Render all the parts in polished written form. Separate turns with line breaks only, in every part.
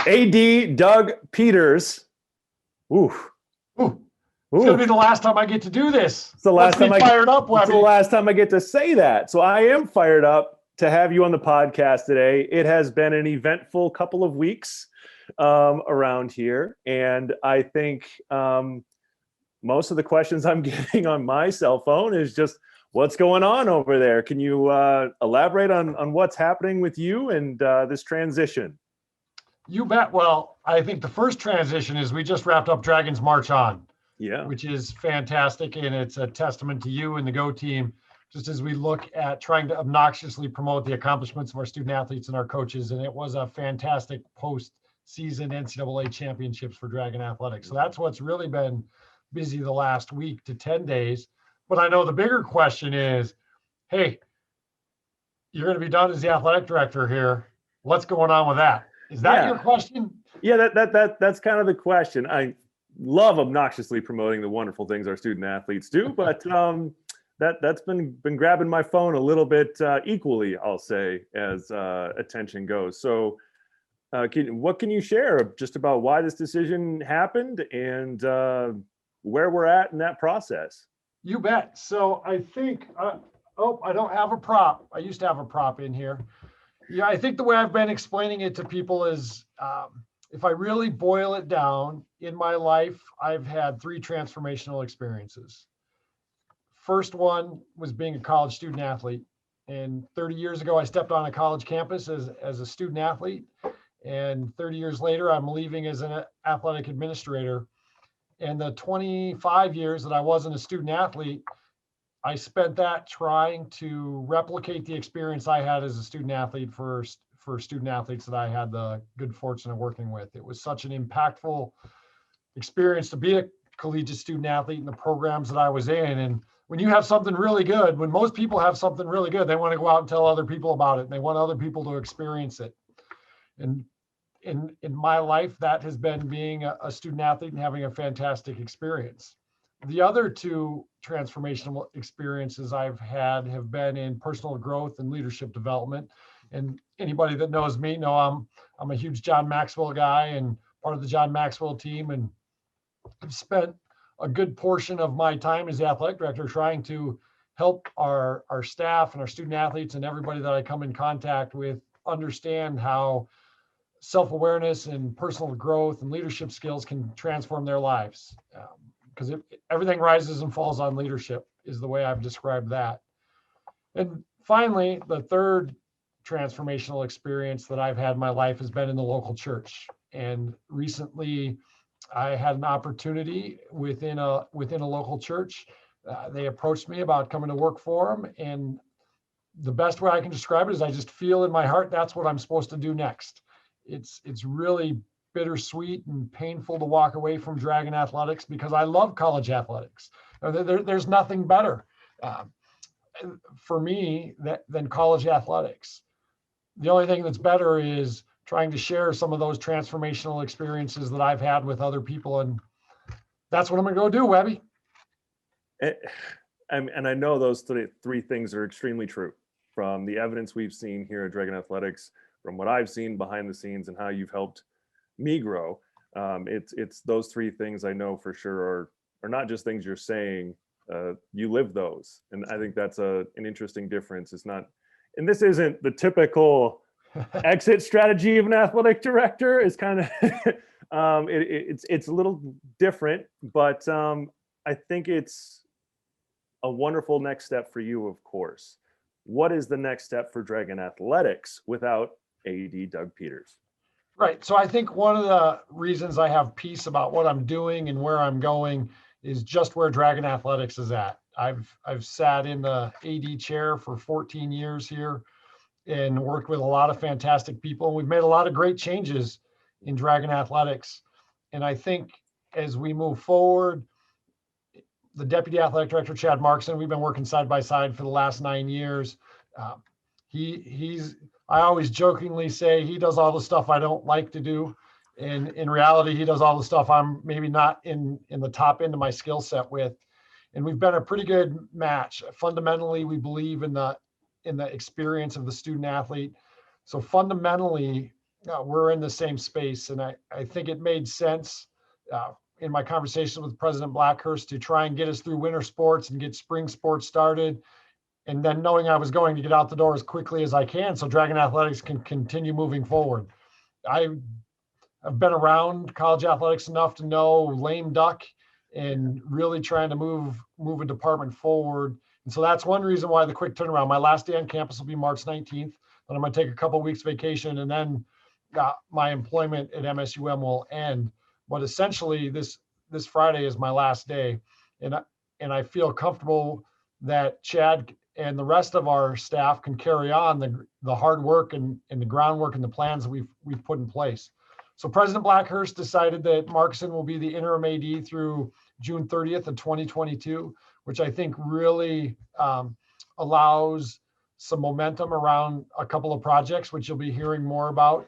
AD Doug Peters. Ooh.
Ooh. It's going to be the last time I get to do this.
It's the last time
fired up, Webby.
It's the last time I get to say that. So I am fired up to have you on the podcast today. It has been an eventful couple of weeks around here. And I think most of the questions I'm getting on my cell phone is just, what's going on over there? Can you elaborate on what's happening with you and this transition?
You bet. Well, I think the first transition is we just wrapped up Dragons March On.
Yeah,
which is fantastic. And it's a testament to you and the Go team, just as we look at trying to obnoxiously promote the accomplishments of our student athletes and our coaches. And it was a fantastic post-season NCAA championships for Dragon Athletics. So that's what's really been busy the last week to 10 days. But I know the bigger question is, hey, you're going to be done as the athletic director here. What's going on with that? Is that your question?
Yeah, that's kind of the question. I love obnoxiously promoting the wonderful things our student athletes do, but that's been grabbing my phone a little bit equally, I'll say, as attention goes. So what can you share just about why this decision happened and where we're at in that process?
You bet. So I think, I don't have a prop. I used to have a prop in here. Yeah, I think the way I've been explaining it to people is, if I really boil it down, in my life, I've had 3 transformational experiences. First one was being a college student athlete. And 30 years ago, I stepped on a college campus as a student athlete. And 30 years later, I'm leaving as an athletic administrator. And the 25 years that I wasn't a student athlete, I spent that trying to replicate the experience I had as a student athlete for student athletes that I had the good fortune of working with. It was such an impactful experience to be a collegiate student athlete in the programs that I was in. And when you have something really good, when most people have something really good, they want to go out and tell other people about it. And they want other people to experience it. And in my life, that has been being a student athlete and having a fantastic experience. The other 2 transformational experiences I've had have been in personal growth and leadership development. And anybody that knows me know I'm a huge John Maxwell guy and part of the John Maxwell team. And I've spent a good portion of my time as the athletic director trying to help our staff and our student athletes and everybody that I come in contact with understand how self-awareness and personal growth and leadership skills can transform their lives. Because everything rises and falls on leadership is the way I've described that. And finally, the third transformational experience that I've had in my life has been in the local church. And recently, I had an opportunity within a local church. They approached me about coming to work for them. And the best way I can describe it is I just feel in my heart that's what I'm supposed to do next. It's really bittersweet and painful to walk away from Dragon Athletics because I love college athletics. There's nothing better for me than college athletics. The only thing that's better is trying to share some of those transformational experiences that I've had with other people. And that's what I'm going to go do, Webby.
And I know those three things are extremely true from the evidence we've seen here at Dragon Athletics, from what I've seen behind the scenes and how you've helped me grow. It's those 3 things I know for sure are not just things you're saying, you live those. And I think that's an interesting difference. It's not, and this isn't the typical exit strategy of an athletic director. It's kind of, it's a little different, but I think it's a wonderful next step for you, of course. What is the next step for Dragon Athletics without AD Doug Peters?
Right. So I think one of the reasons I have peace about what I'm doing and where I'm going is just where Dragon Athletics is at. I've sat in the AD chair for 14 years here and worked with a lot of fantastic people. And we've made a lot of great changes in Dragon Athletics. And I think as we move forward, the Deputy Athletic Director, Chad Markson, we've been working side by side for the last 9 years. I always jokingly say he does all the stuff I don't like to do. And in reality, he does all the stuff I'm maybe not in the top end of my skill set with. And we've been a pretty good match. Fundamentally, we believe in the experience of the student athlete. So fundamentally, we're in the same space. And I think it made sense in my conversation with President Blackhurst to try and get us through winter sports and get spring sports started. And then knowing I was going to get out the door as quickly as I can so Dragon Athletics can continue moving forward. I've been around college athletics enough to know lame duck and really trying to move a department forward. And so that's one reason why the quick turnaround. My last day on campus will be March 19th. Then I'm going to take a couple of weeks vacation, and then my employment at MSUM will end. But essentially, this Friday is my last day, and I feel comfortable that Chad and the rest of our staff can carry on the hard work and the groundwork and the plans that we've put in place. So President Blackhurst decided that Markson will be the interim AD through June 30th of 2022, which I think really allows some momentum around a couple of projects, which you'll be hearing more about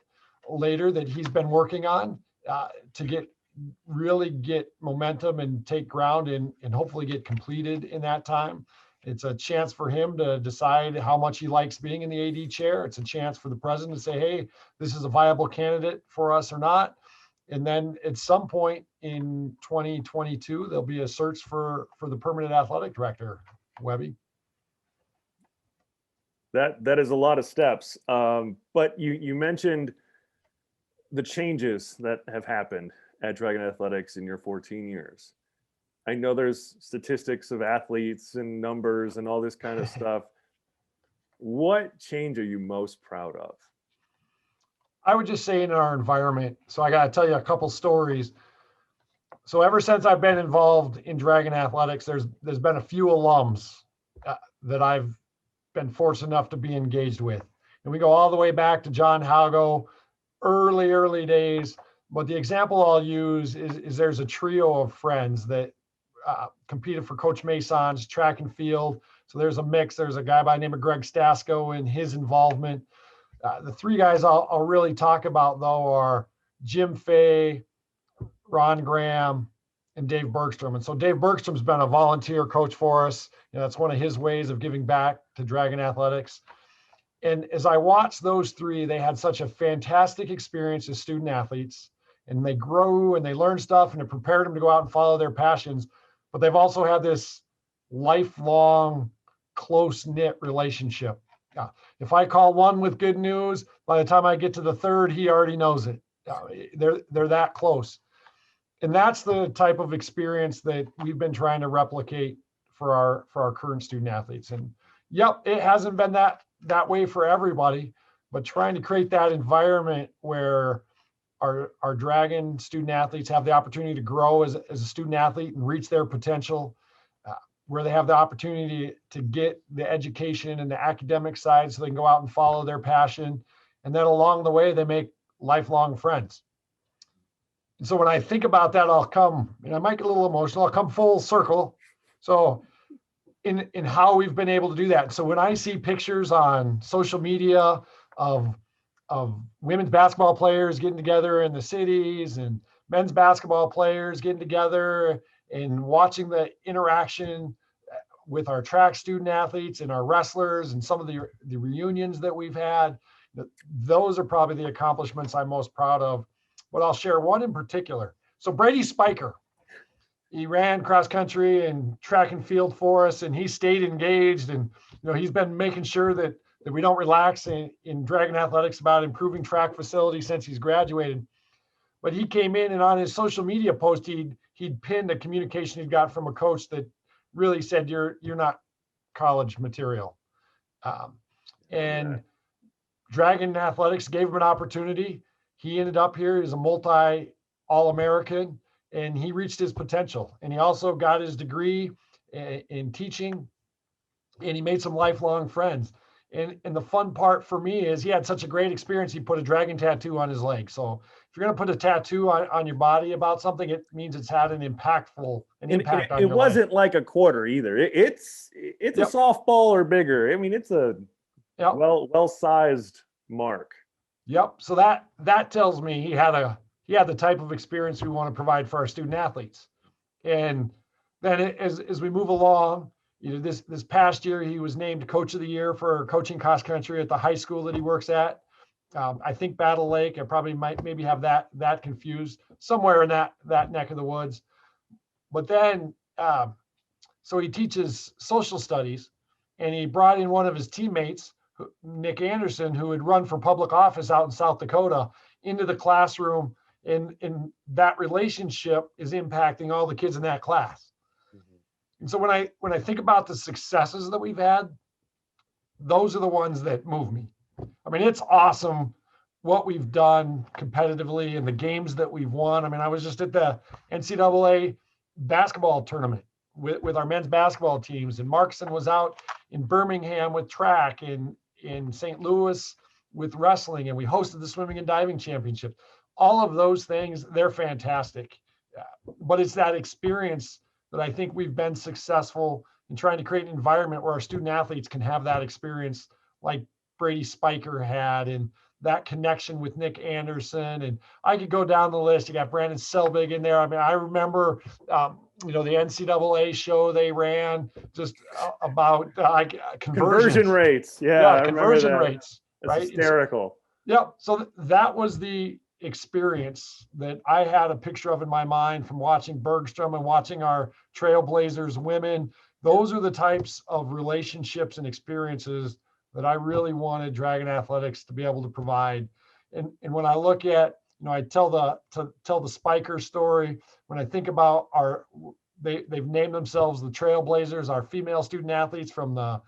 later, that he's been working on to really get momentum and take ground and hopefully get completed in that time. It's a chance for him to decide how much he likes being in the AD chair. It's a chance for the president to say, hey, this is a viable candidate for us or not. And then at some point in 2022, there'll be a search for the permanent athletic director, Webby.
That is a lot of steps. But you mentioned the changes that have happened at Dragon Athletics in your 14 years. I know there's statistics of athletes and numbers and all this kind of stuff. What change are you most proud of?
I would just say in our environment. So I got to tell you a couple stories. So ever since I've been involved in Dragon Athletics, there's been a few alums that I've been fortunate enough to be engaged with. And we go all the way back to John Hago, early days. But the example I'll use is there's a trio of friends that competed for Coach Mason's track and field. So there's a mix. There's a guy by the name of Greg Stasko and his involvement. The three guys I'll really talk about, though, are Jim Fay, Ron Graham, and Dave Bergstrom. And so Dave Bergstrom's been a volunteer coach for us. That's one of his ways of giving back to Dragon Athletics. And as I watched those three, they had such a fantastic experience as student athletes, and they grew and they learned stuff, and it prepared them to go out and follow their passions. But they've also had this lifelong, close-knit relationship. If I call one with good news, by the time I get to the third, he already knows it. They're that close. And that's the type of experience that we've been trying to replicate for our current student athletes. And yep, it hasn't been that way for everybody, but trying to create that environment where our Dragon student athletes have the opportunity to grow as a student athlete and reach their potential, where they have the opportunity to get the education and the academic side so they can go out and follow their passion. And then along the way, they make lifelong friends. And so when I think about that, I might get a little emotional, I'll come full circle. So in how we've been able to do that. So when I see pictures on social media of women's basketball players getting together in the cities and men's basketball players getting together and watching the interaction with our track student athletes and our wrestlers and some of the reunions that we've had, those are probably the accomplishments I'm most proud of. But I'll share one in particular. So Brady Spiker, he ran cross country and track and field for us, and he stayed engaged. And he's been making sure that we don't relax in Dragon Athletics about improving track facilities since he's graduated. But he came in, and on his social media post, he'd pinned a communication he'd got from a coach that really said, you're not college material. And Dragon Athletics gave him an opportunity. He ended up here as a multi-All-American, and he reached his potential. And he also got his degree in teaching, and he made some lifelong friends. And the fun part for me is he had such a great experience, he put a dragon tattoo on his leg. So if you're going to put a tattoo on your body about something, it means it's had an impact on your life.
It wasn't like a quarter either. It's a softball or bigger. I mean, it's a well-sized mark.
Yep. So that tells me he had the type of experience we want to provide for our student athletes. And then as we move along, this past year, he was named Coach of the Year for coaching cross country at the high school that he works at. I think Battle Lake, I probably might maybe have that confused somewhere in that neck of the woods. But then, so he teaches social studies, and he brought in one of his teammates, Nick Anderson, who had run for public office out in South Dakota, into the classroom, and that relationship is impacting all the kids in that class. And so when I think about the successes that we've had, those are the ones that move me. I mean, it's awesome what we've done competitively and the games that we've won. I mean, I was just at the NCAA basketball tournament with our men's basketball teams, and Markson was out in Birmingham with track, in St. Louis with wrestling, and we hosted the swimming and diving championship. All of those things, they're fantastic. But it's that experience that I think we've been successful in trying to create an environment where our student athletes can have that experience like Brady Spiker had, and that connection with Nick Anderson. And I could go down the list. You got Brandon Selbig in there. I mean, I remember, the NCAA show they ran just about
conversion rates. Yeah,
conversion rates.
It's
right?
hysterical.
Yeah. So that was the experience that I had a picture of in my mind from watching Bergstrom and watching our Trailblazers women. Those are the types of relationships and experiences that I really wanted Dragon Athletics to be able to provide. And when I look at, I tell the Spiker story. When I think about they've named themselves the Trailblazers, our female student athletes from the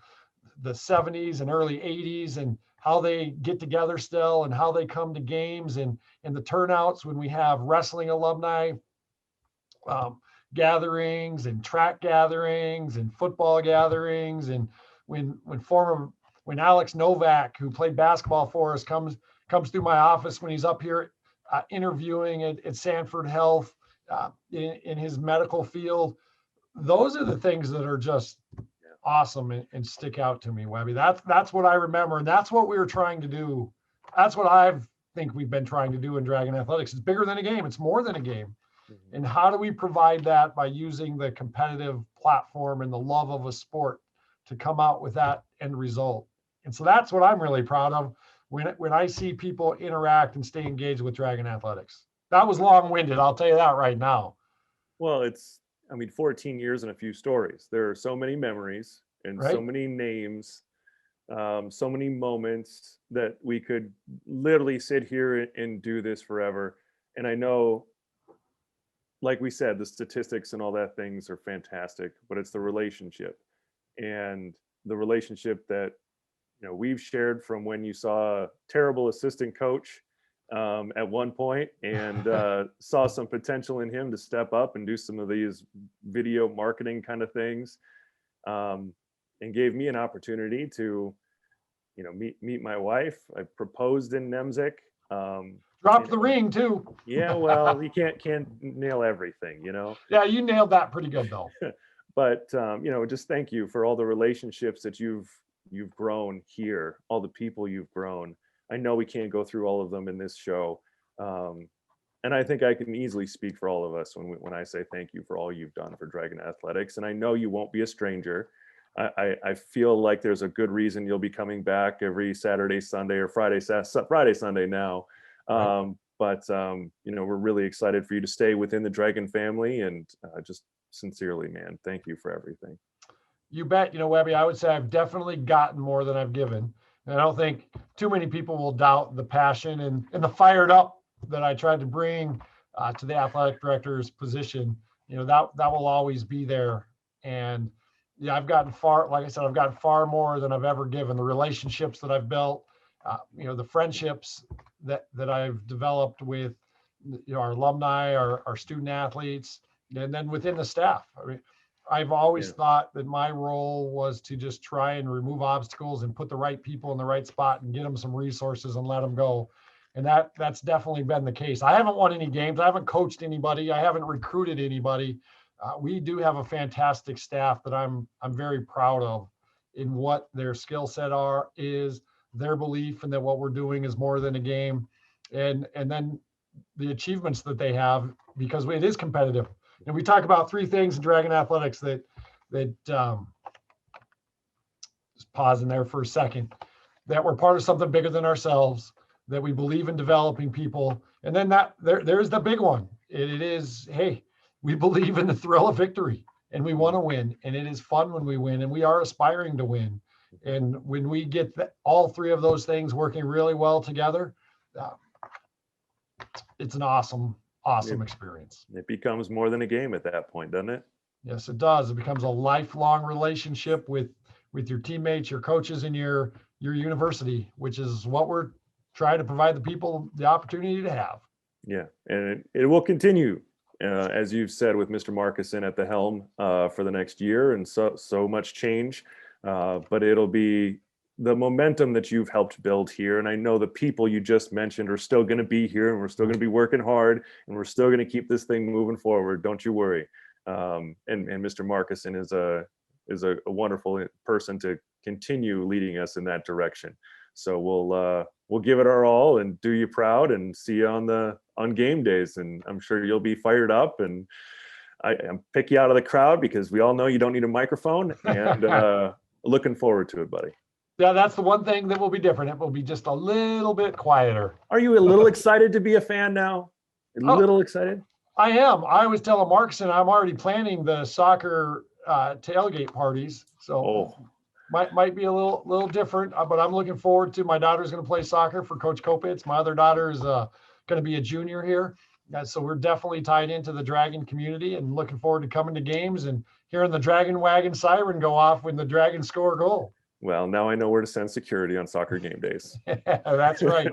70s and early 80s, and how they get together still and how they come to games, and the turnouts when we have wrestling alumni gatherings and track gatherings and football gatherings. And when Alex Novak, who played basketball for us, comes through my office when he's up here interviewing at Sanford Health in his medical field, those are the things that are just awesome and stick out to me, Webby. That's what I remember, and that's what we were trying to do. That's what I think we've been trying to do in Dragon Athletics. It's bigger than a game. It's more than a game. Mm-hmm. And how do we provide that by using the competitive platform and the love of a sport to come out with that end result? And so that's what I'm really proud of when I see people interact and stay engaged with Dragon Athletics. That was long-winded, I'll tell you that right now.
Well, 14 years and a few stories. There are so many memories and so many names, so many moments that we could literally sit here and do this forever. And I know, like we said, the statistics and all that things are fantastic, but it's the relationship, and the relationship that we've shared from when you saw a terrible assistant coach at one point and saw some potential in him to step up and do some of these video marketing kind of things, and gave me an opportunity to meet my wife. I proposed in Nemzik.
Dropped the ring too.
Yeah, well, you can't nail everything,
Yeah, you nailed that pretty good though.
But just thank you for all the relationships that you've grown here, all the people you've grown. I know we can't go through all of them in this show. And I think I can easily speak for all of us when I say thank you for all you've done for Dragon Athletics. And I know you won't be a stranger. I feel like there's a good reason you'll be coming back every Saturday, Sunday, or Friday, Sunday now. But we're really excited for you to stay within the Dragon family, and just sincerely, man, thank you for everything.
You bet. Webby, I would say I've definitely gotten more than I've given. And I don't think too many people will doubt the passion and the fired up that I tried to bring to the athletic director's position. That will always be there. And yeah, I've gotten far, like I said, I've gotten far more than I've ever given. The relationships that I've built, the friendships that I've developed with our alumni, our student athletes, and then within the staff. I mean, I've always thought that my role was to just try and remove obstacles and put the right people in the right spot and get them some resources and let them go. And that's definitely been the case. I haven't won any games. I haven't coached anybody. I haven't recruited anybody. We do have a fantastic staff that I'm very proud of in what their skill set is, their belief, and that what we're doing is more than a game, and then the achievements that they have, because it is competitive. And we talk about three things in Dragon Athletics that just pause in there for a second, that we're part of something bigger than ourselves, that we believe in developing people. And then there's the big one. It is, hey, we believe in the thrill of victory and we want to win. And it is fun when we win and we are aspiring to win. And when we get all three of those things working really well together, it's an awesome experience.
It becomes more than a game at that point, doesn't it?
Yes, it does. It becomes a lifelong relationship with your teammates, your coaches, and your university, which is what we're trying to provide the people the opportunity to have.
Yeah, and it will continue, as you've said, with Mr. Markuson at the helm for the next year, and so much change. But it'll be the momentum that you've helped build here. And I know the people you just mentioned are still going to be here, and we're still going to be working hard, and we're still going to keep this thing moving forward. Don't you worry. And Mr. Markuson is a wonderful person to continue leading us in that direction. So we'll give it our all and do you proud and see you on game days. And I'm sure you'll be fired up, and I'm pick you out of the crowd because we all know you don't need a microphone, and looking forward to it, buddy.
Yeah, that's the one thing that will be different. It will be just a little bit quieter.
Are you a little excited to be a fan now? A little excited?
I am. I always tell Markuson I'm already planning the soccer tailgate parties. So might be a little different, but I'm looking forward to. My daughter's going to play soccer for Coach Kopitz. My other daughter is going to be a junior here. So we're definitely tied into the Dragon community and looking forward to coming to games and hearing the Dragon Wagon siren go off when the Dragons score a goal.
Well, now I know where to send security on soccer game days.
That's right.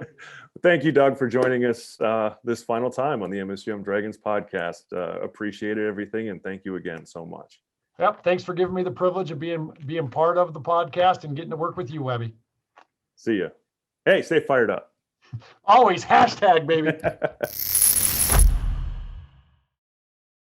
Thank you, Doug, for joining us this final time on the MSUM Dragons podcast. Appreciated everything, and thank you again so much.
Yep. Thanks for giving me the privilege of being part of the podcast and getting to work with you, Webby.
See ya. Hey, stay fired up.
Always #, baby.